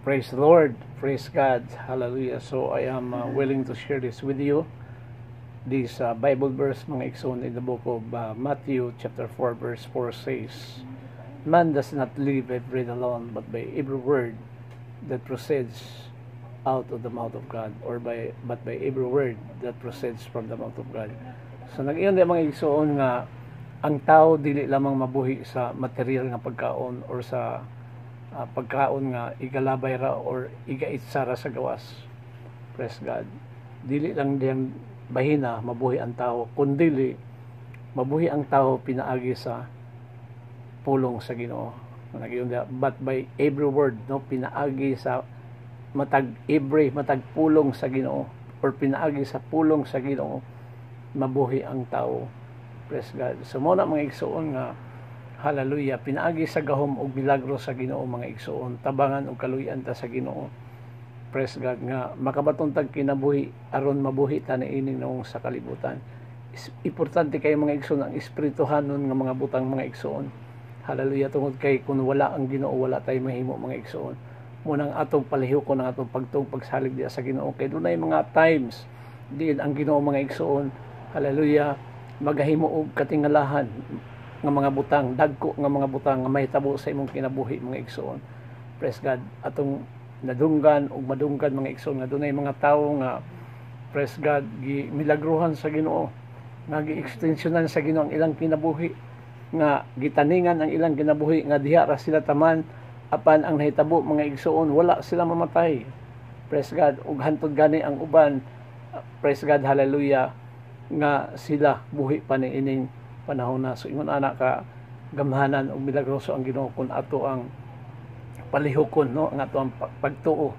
Praise the Lord. Praise God. Hallelujah. So I am willing to share this with you. This Bible verse, mga igsoon, in the book of Matthew chapter 4 verse 4 says, "Man does not live by bread alone, but by every word that proceeds out of the mouth of God," or but by every word that proceeds from the mouth of God. So nag-iyon din mga igsoon nga ang tao dili lamang mabuhi sa material nga pagkaon or sa pagkaon nga igalabay ra or igaitsara sa gawas. Praise God. Dili lang diyang bahina mabuhi ang tao, kundi mabuhi ang tao pinaagi sa pulong sa Ginoo. But by every word, no, pinaagi sa matag pulong sa Ginoo, or pinaagi sa pulong sa Ginoo, mabuhi ang tao. Praise God. So mo na mga igsoon nga hallelujah, pinaagi sa gahom og milagro sa Ginoo mga igsoon, tabangan og kaluy-an ta sa Ginoo. Praise God nga makabaton tag kinabuhi aron mabuhi ta niini nung sa kalibutan. Importante kay mga igsoon ang espirituhanon nga mga butang mga igsoon. Hallelujah, tungod kay kun wala ang Ginoo wala tay mahimo mga igsoon. Munang atong palihokon ang atong pagsalig diya sa Ginoo kay dunay mga times diin ang Ginoo mga igsoon. Hallelujah, magahimo og katingalahan nga mga butang, dagko nga mga butang nga mahitabo sa imong kinabuhi mga igsoon. Praise God. Atong nadunggan ug madunggan mga igsoon nga dunay mga tawo nga praise God milagruhan sa Ginoo, nga gi-extensionan sa Ginoo ang ilang kinabuhi, nga gitaningan ang ilang kinabuhi nga diha ra sila taman apan ang nahitabo mga igsoon wala sila mamatay. Praise God. Ug hantod gani ang uban, praise God, hallelujah, nga sila buhi pa ni ining panahon na. So ingon anak ka gamhanan og milagroso ang Ginoo kun ato ang palihokon, no, ang ato ang pagtuo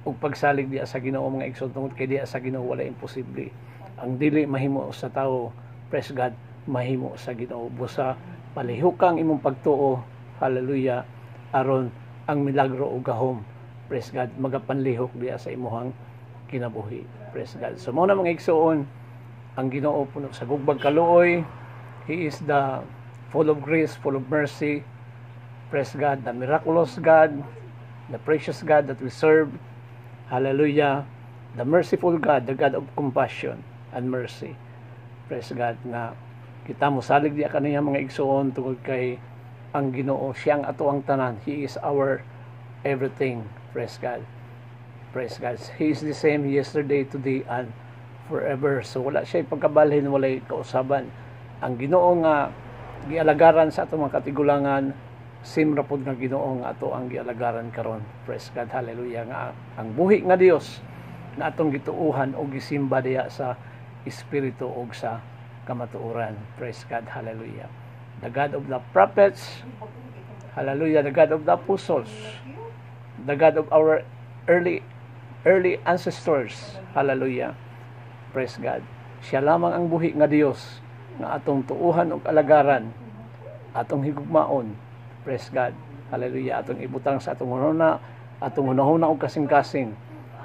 ug pagsalig diya sa Ginoo mga igsoon, tungod kay diya sa Ginoo wala imposible. Ang dili mahimo sa tawo, praise God, mahimo sa Ginoo. Busa palihukang imong pagtuo, hallelujah, aron ang milagro ug gahom, praise God, magapanlihok diya sa imuhang kinabuhi. Praise God. So mo na mga igsoon, ang Ginoo puno sa gugbag kaluoy. He is the full of grace, full of mercy. Praise God, the miraculous God, the precious God that we serve. Hallelujah. The merciful God, the God of compassion and mercy. Praise God nga kita mo salig diya kaniya mga igsoon, tungod kay ang Ginoo siyang ato ang tanan. He is our everything. Praise God. Praise God. He is the same yesterday, today, and forever. So wala siya pagkabalhin, wala kausaban. Ang Ginoo nga gialagaran sa ato mga katigulangan, simra pod nga Ginoo nga ato ang gialagaran karon. Praise God, hallelujah, nga ang buhi nga Dios na atong gituuhan o gisimba diya sa espiritu o sa kamatuoran. Praise God, hallelujah. The God of the prophets, hallelujah, the God of the apostles, the God of our early ancestors, hallelujah. Praise God. Siya lamang ang buhi nga Dios nga atong tuuhan og alagaran, atong higugmaon. Praise God. Hallelujah. Atong ibutang sa atong hunahuna, atong hunahuna og kasing-kasing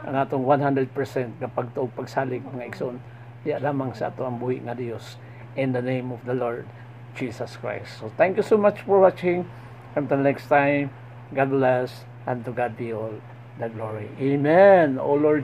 ang atong 100% nga pagtuog pagsalig mga igsoon. Diya lamang sa ato ang buhi nga Dios, in the name of the Lord Jesus Christ. So thank you so much for watching. Until next time, God bless, and to God be all the glory. Amen. O Lord